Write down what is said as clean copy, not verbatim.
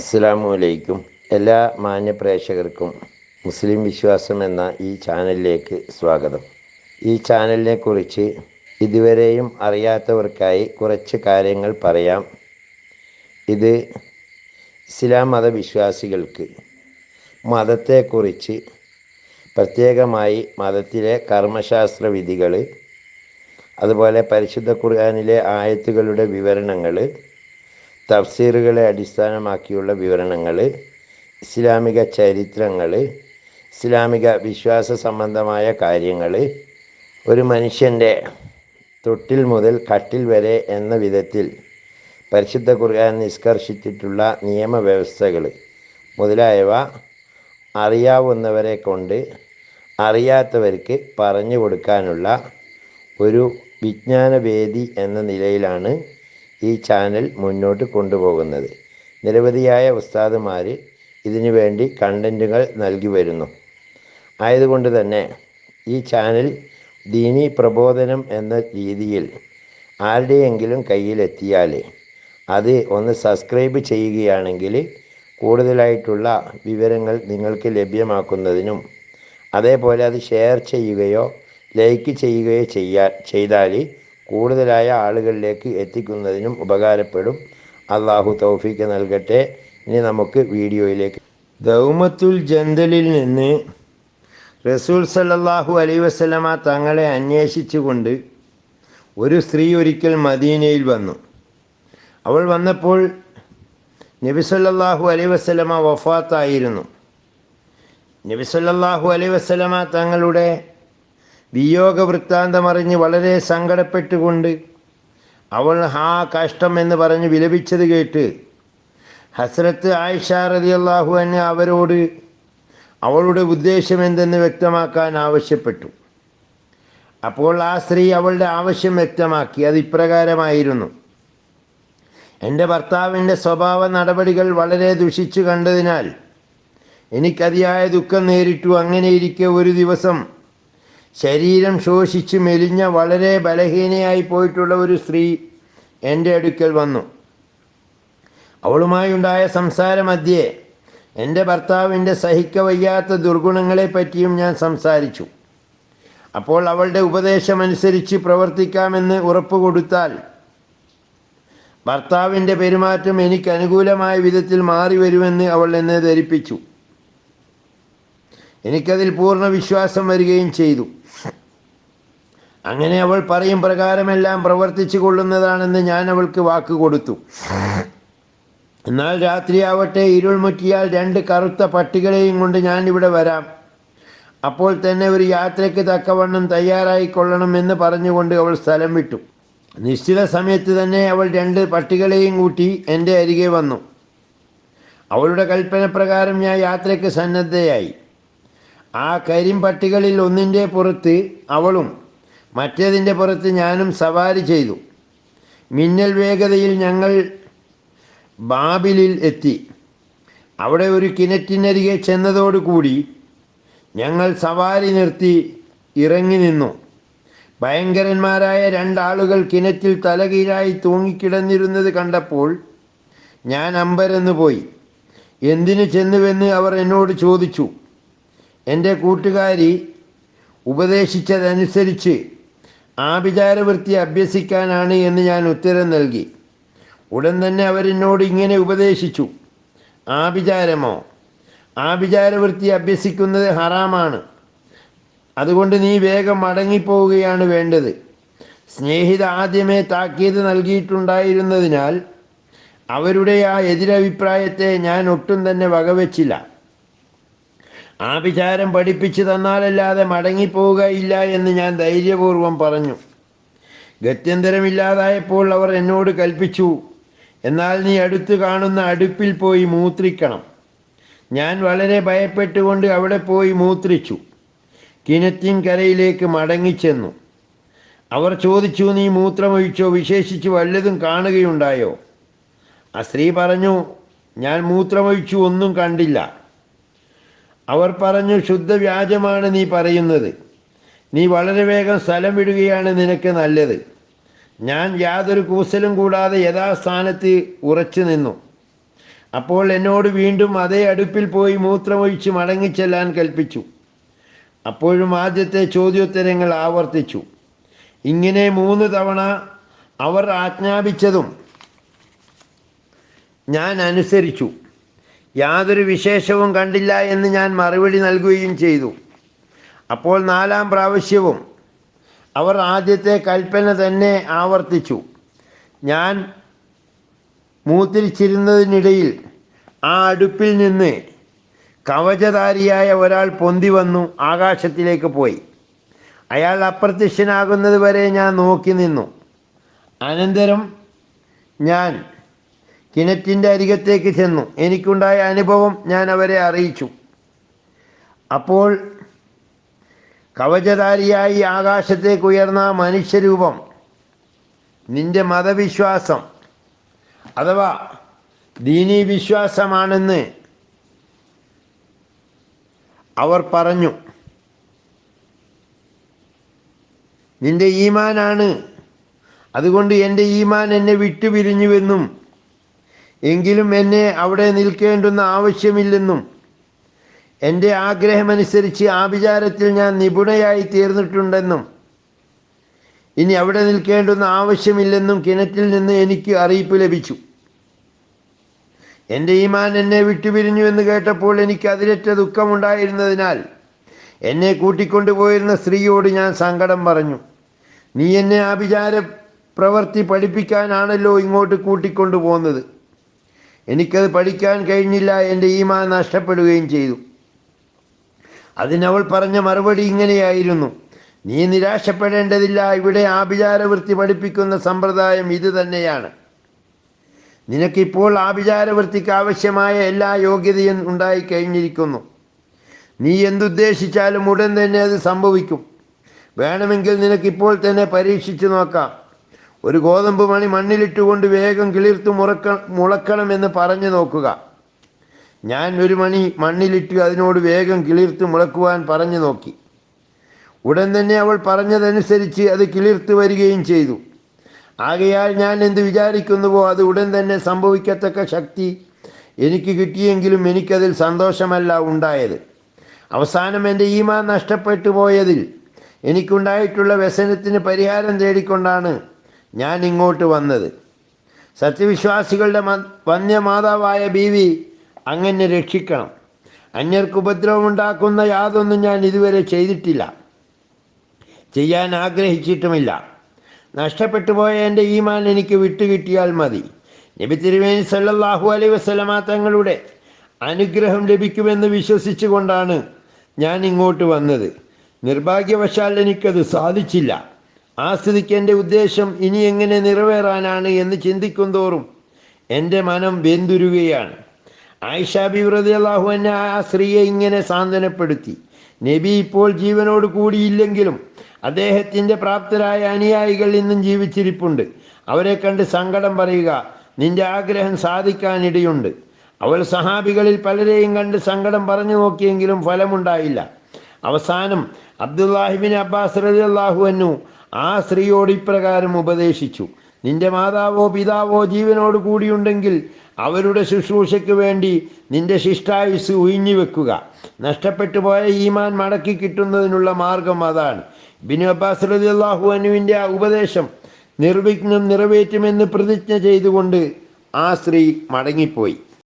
അസ്സലാമു അലൈക്കും. എല്ലാ മാന്യ പ്രേക്ഷകർക്കും മുസ്ലിം വിശ്വാസം എന്ന ഈ ചാനലിലേക്ക് സ്വാഗതം. ഈ ചാനലിനെ കുറിച്ച് ഇതുവരെയും അറിയാത്തവർക്കായി കുറച്ച് കാര്യങ്ങൾ പറയാം. ഇത് ഇസ്ലാം മതവിശ്വാസികൾക്ക് മതത്തെക്കുറിച്ച് പ്രത്യേകമായി മതത്തിലെ കർമ്മശാസ്ത്ര വിധികൾ, അതുപോലെ പരിശുദ്ധ ഖുർആനിലെ ആയത്തുകളുടെ വിവരണങ്ങൾ, തഫ്സീറുകളെ അടിസ്ഥാനമാക്കിയുള്ള വിവരണങ്ങൾ, ഇസ്ലാമിക ചരിത്രങ്ങൾ, ഇസ്ലാമിക വിശ്വാസ സംബന്ധമായ കാര്യങ്ങൾ, ഒരു മനുഷ്യൻ്റെ തൊട്ടിൽ മുതൽ കട്ടിൽ വരെ എന്ന വിധത്തിൽ പരിശുദ്ധ ഖുർആൻ നിഷ്കർഷിച്ചിട്ടുള്ള നിയമവ്യവസ്ഥകൾ മുതലായവ അറിയാവുന്നവരെ കൊണ്ട് അറിയാത്തവർക്ക് പറഞ്ഞു കൊടുക്കാനുള്ള ഒരു വിജ്ഞാനവേദി എന്ന നിലയിലാണ് ഈ ചാനൽ മുന്നോട്ട് കൊണ്ടുപോകുന്നത്. നിരവധിയായ ഉസ്താദുമാർ ഇതിനു വേണ്ടി കണ്ടൻറ്റുകൾ നൽകി വരുന്നു. ആയതുകൊണ്ട് തന്നെ ഈ ചാനൽ ദീനി പ്രബോധനം എന്ന രീതിയിൽ ആരുടെയെങ്കിലും കയ്യിലെത്തിയാൽ അത് ഒന്ന് സബ്സ്ക്രൈബ് ചെയ്യുകയാണെങ്കിൽ കൂടുതലായിട്ടുള്ള വിവരങ്ങൾ നിങ്ങൾക്ക് ലഭ്യമാക്കുന്നതിനും, അതേപോലെ അത് ഷെയർ ചെയ്യുകയോ ലൈക്ക് ചെയ്യുകയോ ചെയ്താൽ കൂടുതലായ ആളുകളിലേക്ക് എത്തിക്കുന്നതിനും ഉപകാരപ്പെടും. അള്ളാഹു തൗഫീക്ക് നൽകട്ടെ. ഇനി നമുക്ക് വീഡിയോയിലേക്ക്. ദൗമത്തുൽ ജന്തലിൽ നിന്ന് റസൂൽ സല്ലല്ലാഹു അലൈഹി വസല്ലമ തങ്ങളെ അന്വേഷിച്ചുകൊണ്ട് ഒരു സ്ത്രീ ഒരിക്കൽ മദീനയിൽ വന്നു. അവൾ വന്നപ്പോൾ നബി സല്ലല്ലാഹു അലൈഹി വസല്ലമ വഫാത്തായിരുന്നു. നബി സല്ലല്ലാഹു അലൈഹി വസല്ലമ തങ്ങളുടെ വിയോഗ വൃത്താന്തമറിഞ്ഞ് വളരെ സങ്കടപ്പെട്ടുകൊണ്ട് അവൾ കഷ്ടം എന്ന് പറഞ്ഞ് വിലപിച്ചത് കേട്ട് ഹസ്രത്ത് ആയിഷ റളിയല്ലാഹു അൻഹ അവരോട് അവളുടെ ഉദ്ദേശം എന്തെന്ന് വ്യക്തമാക്കാൻ ആവശ്യപ്പെട്ടു. അപ്പോൾ ആ സ്ത്രീ അവളുടെ ആവശ്യം വ്യക്തമാക്കി. അത് ഇപ്രകാരമായിരുന്നു: എൻ്റെ ഭർത്താവിൻ്റെ സ്വഭാവ നടപടികൾ വളരെ ദുഷിച്ചു കണ്ടതിനാൽ എനിക്കതിയായ ദുഃഖം നേരിട്ടു. അങ്ങനെയിരിക്കെ ഒരു ദിവസം ശരീരം ശോഷിച്ച് മെലിഞ്ഞ വളരെ ബലഹീനയായി പോയിട്ടുള്ള ഒരു സ്ത്രീ എൻ്റെ അടുക്കൽ വന്നു. അവളുമായുണ്ടായ സംസാരമധ്യേ എൻ്റെ ഭർത്താവിൻ്റെ സഹിക്കവയ്യാത്ത ദുർഗുണങ്ങളെപ്പറ്റിയും ഞാൻ സംസാരിച്ചു. അപ്പോൾ അവളുടെ ഉപദേശമനുസരിച്ച് പ്രവർത്തിക്കാമെന്ന് ഉറപ്പ് കൊടുത്താൽ ഭർത്താവിൻ്റെ പെരുമാറ്റം എനിക്ക് അനുകൂലമായ വിധത്തിൽ മാറി വരുമെന്ന് അവൾ എന്നെ ധരിപ്പിച്ചു. എനിക്കതിൽ പൂർണ്ണ വിശ്വാസം വരികയും ചെയ്തു. അങ്ങനെ അവൾ പറയും പ്രകാരമെല്ലാം പ്രവർത്തിച്ചു കൊള്ളുന്നതാണെന്ന് ഞാൻ അവൾക്ക് വാക്ക് കൊടുത്തു. എന്നാൽ രാത്രിയാവട്ടെ ഇരുൾ മുറ്റിയാൽ 2 കറുത്ത പട്ടികളെയും കൊണ്ട് ഞാൻ ഇവിടെ വരാം. അപ്പോൾ തന്നെ ഒരു യാത്രയ്ക്ക് തക്കവണ്ണം തയ്യാറായിക്കൊള്ളണമെന്ന് പറഞ്ഞുകൊണ്ട് അവൾ സ്ഥലം വിട്ടു. നിശ്ചിത സമയത്ത് തന്നെ അവൾ 2 പട്ടികളെയും കൂട്ടി എൻ്റെ അരികെ വന്നു. അവളുടെ കൽപ്പന പ്രകാരം ഞാൻ യാത്രയ്ക്ക് സന്നദ്ധയായി. ആ കരിമ്പട്ടികളിൽ ഒന്നിൻ്റെ പുറത്ത് അവളും മറ്റേതിൻ്റെ പുറത്ത് ഞാനും സവാരി ചെയ്തു. മിന്നൽ വേഗതയിൽ ഞങ്ങൾ ബാബിലിൽ എത്തി. അവിടെ ഒരു കിണറ്റിനരികെ ചെന്നതോടുകൂടി ഞങ്ങൾ സവാരി നിർത്തി ഇറങ്ങി നിന്നു. ഭയങ്കരന്മാരായ 2 ആളുകൾ കിണറ്റിൽ തലകീഴായി തൂങ്ങിക്കിടന്നിരുന്നത് കണ്ടപ്പോൾ ഞാൻ അമ്പരന്ന് പോയി. എന്തിനു ചെന്നുവെന്ന് അവർ എന്നോട് ചോദിച്ചു. എൻ്റെ കൂട്ടുകാരി ഉപദേശിച്ചതനുസരിച്ച് ആഭിചാരവൃത്തി അഭ്യസിക്കാനാണ് എന്ന് ഞാൻ ഉത്തരം നൽകി. ഉടൻ തന്നെ അവരെന്നോട് ഇങ്ങനെ ഉപദേശിച്ചു: ആഭിചാരമോ? ആഭിചാരവൃത്തി അഭ്യസിക്കുന്നത് ഹറാമാണ്. അതുകൊണ്ട് നീ വേഗം മടങ്ങിപ്പോവുകയാണ് വേണ്ടത്. സ്നേഹിത ആദ്യമേ താക്കീത് നൽകിയിട്ടുണ്ടായിരുന്നതിനാൽ അവരുടെ ആ എതിരഭിപ്രായത്തെ ഞാൻ ഒട്ടും തന്നെ വകവെച്ചില്ല. ആഭിചാരം പഠിപ്പിച്ചു തന്നാലല്ലാതെ മടങ്ങിപ്പോവുകയില്ല എന്ന് ഞാൻ ധൈര്യപൂർവം പറഞ്ഞു. ഗത്യന്തരമില്ലാതായപ്പോൾ അവർ എന്നോട് കൽപ്പിച്ചു: എന്നാൽ നീ അടുത്ത് കാണുന്ന അടുപ്പിൽ പോയി മൂത്രിക്കണം. ഞാൻ വളരെ ഭയപ്പെട്ടുകൊണ്ട് അവിടെ പോയി മൂത്രിച്ചു. കിണറ്റിൻ കരയിലേക്ക് മടങ്ങിച്ചെന്നു. അവർ ചോദിച്ചു: നീ മൂത്രമൊഴിച്ചോ? വിശേഷിച്ച് വല്ലതും കാണുകയുണ്ടായോ? ആ സ്ത്രീ പറഞ്ഞു: ഞാൻ മൂത്രമൊഴിച്ചു, ഒന്നും കണ്ടില്ല. അവർ പറഞ്ഞു: ശുദ്ധ വ്യാജമാണ് നീ പറയുന്നത്. നീ വളരെ വേഗം സ്ഥലം വിടുകയാണ് നിനക്ക് നല്ലത്. ഞാൻ യാതൊരു കൂസലും കൂടാതെ യഥാസ്ഥാനത്ത് ഉറച്ചു നിന്നു. അപ്പോൾ എന്നോട് വീണ്ടും അതേ അടുപ്പിൽ പോയി മൂത്രമൊഴിച്ച് മടങ്ങിച്ചെല്ലാൻ കൽപ്പിച്ചു. അപ്പോഴും ആദ്യത്തെ ചോദ്യോത്തരങ്ങൾ ആവർത്തിച്ചു. ഇങ്ങനെ 3 തവണ അവർ ആജ്ഞാപിച്ചതും ഞാൻ അനുസരിച്ചു. യാതൊരു വിശേഷവും കണ്ടില്ല എന്ന് ഞാൻ മറുപടി നൽകുകയും ചെയ്തു. അപ്പോൾ 4-ാം പ്രാവശ്യവും അവർ ആദ്യത്തെ കൽപ്പന തന്നെ ആവർത്തിച്ചു. ഞാൻ മൂത്രിച്ചിരുന്നതിനിടയിൽ ആ അടുപ്പിൽ നിന്ന് കവചധാരിയായ ഒരാൾ പൊന്തി വന്നു ആകാശത്തിലേക്ക് പോയി. അയാൾ അപ്രത്യക്ഷനാകുന്നത് വരെ ഞാൻ നോക്കി നിന്നു. അനന്തരം ഞാൻ കിണറ്റിൻ്റെ അരികത്തേക്ക് ചെന്നു. എനിക്കുണ്ടായ അനുഭവം ഞാൻ അവരെ അറിയിച്ചു. അപ്പോൾ കവചധാരിയായി ആകാശത്തേക്ക് ഉയർന്ന മനുഷ്യരൂപം നിന്റെ മതവിശ്വാസം അഥവാ ദീനീ വിശ്വാസമാണെന്ന് അവർ പറഞ്ഞു. നിന്റെ ഈമാനാണ്, അതുകൊണ്ട് എൻ്റെ ഈമാൻ എന്നെ വിട്ടുപിരിഞ്ഞുവെന്നും എങ്കിലും എന്നെ അവിടെ നിൽക്കേണ്ടുന്ന ആവശ്യമില്ലെന്നും എൻ്റെ ആഗ്രഹമനുസരിച്ച് ആഭിചാരത്തിൽ ഞാൻ നിപുണയായി തീർന്നിട്ടുണ്ടെന്നും ഇനി അവിടെ നിൽക്കേണ്ടുന്ന ആവശ്യമില്ലെന്നും കിണറ്റിൽ നിന്ന് എനിക്ക് അറിയിപ്പ് ലഭിച്ചു. എൻ്റെ ഈമാൻ എന്നെ വിട്ടുപിരിഞ്ഞു എന്ന് കേട്ടപ്പോൾ എനിക്ക് അതിരറ്റ ദുഃഖമുണ്ടായിരുന്നതിനാൽ എന്നെ കൂട്ടിക്കൊണ്ടുപോയിരുന്ന സ്ത്രീയോട് ഞാൻ സങ്കടം പറഞ്ഞു. നീ എന്നെ ആഭിചാര പ്രവൃത്തി പഠിപ്പിക്കാനാണല്ലോ ഇങ്ങോട്ട് കൂട്ടിക്കൊണ്ടു പോകുന്നത്. എനിക്കത് പഠിക്കാൻ കഴിഞ്ഞില്ല, എൻ്റെ ഈമാൻ നഷ്ടപ്പെടുകയും ചെയ്തു. അതിനവൾ പറഞ്ഞ മറുപടി ഇങ്ങനെയായിരുന്നു: നീ നിരാശപ്പെടേണ്ടതില്ല, ഇവിടെ ആഭിചാരവൃത്തി പഠിപ്പിക്കുന്ന സമ്പ്രദായം ഇത് തന്നെയാണ്. നിനക്കിപ്പോൾ ആഭിചാരവൃത്തിക്ക് ആവശ്യമായ എല്ലാ യോഗ്യതയും ഉണ്ടായിക്കഴിഞ്ഞിരിക്കുന്നു. നീ എന്തുദ്ദേശിച്ചാലും ഉടൻ തന്നെ അത് സംഭവിക്കും. വേണമെങ്കിൽ നിനക്കിപ്പോൾ തന്നെ പരീക്ഷിച്ചു നോക്കാം. ഒരു ഗോതമ്പ് മണി മണ്ണിലിട്ടുകൊണ്ട് വേഗം കിളിർത്തു മുളക്കണമെന്ന് പറഞ്ഞു നോക്കുക. ഞാൻ ഒരു മണി മണ്ണിലിട്ട് അതിനോട് വേഗം കിളിർത്ത് മുളക്കുവാൻ പറഞ്ഞു നോക്കി. ഉടൻ തന്നെ അവൾ പറഞ്ഞതനുസരിച്ച് അത് കിളിർത്ത് വരികയും ചെയ്തു. ആകയാൽ ഞാൻ എന്ത് വിചാരിക്കുന്നുവോ അത് ഉടൻ തന്നെ സംഭവിക്കത്തക്ക ശക്തി എനിക്ക് കിട്ടിയെങ്കിലും എനിക്കതിൽ സന്തോഷമല്ല ഉണ്ടായത്. അവസാനം എൻ്റെ ഈമാൻ നഷ്ടപ്പെട്ടു പോയതിൽ എനിക്കുണ്ടായിട്ടുള്ള വ്യസനത്തിന് പരിഹാരം തേടിക്കൊണ്ടാണ് ഞാൻ ഇങ്ങോട്ട് വന്നത്. സത്യവിശ്വാസികളുടെ വന്യമാതാവായ ബീവി അങ്ങനെ രക്ഷിക്കണം. അന്യർക്ക് ഉപദ്രവമുണ്ടാക്കുന്ന യാതൊന്നും ഞാൻ ഇതുവരെ ചെയ്തിട്ടില്ല, ചെയ്യാൻ ആഗ്രഹിച്ചിട്ടുമില്ല. നഷ്ടപ്പെട്ടു പോയ എൻ്റെ ഈമാൻ എനിക്ക് വിട്ടുകിട്ടിയാൽ മതി. നബി തിരുമേനി സല്ലല്ലാഹു അലൈഹി വസല്ലമ തങ്ങളുടെ അനുഗ്രഹം ലഭിക്കുമെന്ന് വിശ്വസിച്ചുകൊണ്ടാണ് ഞാൻ ഇങ്ങോട്ട് വന്നത്. നിർഭാഗ്യവശാൽ എനിക്കത് സാധിച്ചില്ല. ആ സ്ഥിതിക്ക് എൻ്റെ ഉദ്ദേശം ഇനി എങ്ങനെ നിറവേറാനാണ് എന്ന് ചിന്തിക്കും തോറും എൻ്റെ മനം വെന്തുരുകയാണ്. ആയിഷ ബീവി റളിയല്ലാഹു അൻഹ ആ സ്ത്രീയെ ഇങ്ങനെ സാന്ത്വനപ്പെടുത്തി: നബി ഇപ്പോൾ ജീവനോട് കൂടിയില്ലെങ്കിലും അദ്ദേഹത്തിൻ്റെ പ്രാപ്തരായ അനുയായികൾ ഇന്നും ജീവിച്ചിരിപ്പുണ്ട്. അവരെ കണ്ട് സങ്കടം പറയുക, നിന്റെ ആഗ്രഹം സാധിക്കാനിടയുണ്ട്. അവൾ സഹാബികളിൽ പലരെയും കണ്ട് സങ്കടം പറഞ്ഞു നോക്കിയെങ്കിലും ഫലമുണ്ടായില്ല. അവസാനം അബ്ദുല്ലാഹിബിൻ അബ്ബാസ് റളിയല്ലാഹു അൻഹു ആ സ്ത്രീയോട് ഇപ്രകാരം ഉപദേശിച്ചു: നിന്റെ മാതാവോ പിതാവോ ജീവനോട് കൂടിയുണ്ടെങ്കിൽ അവരുടെ ശുശ്രൂഷയ്ക്ക് വേണ്ടി നിന്റെ ശിഷ്ടായുസ് ഉഴിഞ്ഞു വെക്കുക. നഷ്ടപ്പെട്ടു പോയ ഈമാൻ മടക്കി കിട്ടുന്നതിനുള്ള മാർഗം അതാണ്. ഇബ്നു അബ്ബാസ് റളിയല്ലാഹു അൻഹുവിൻ്റെ ആ ഉപദേശം നിർവിഘ്നം നിറവേറ്റുമെന്ന് പ്രതിജ്ഞ ചെയ്തുകൊണ്ട് ആ സ്ത്രീ മടങ്ങിപ്പോയി.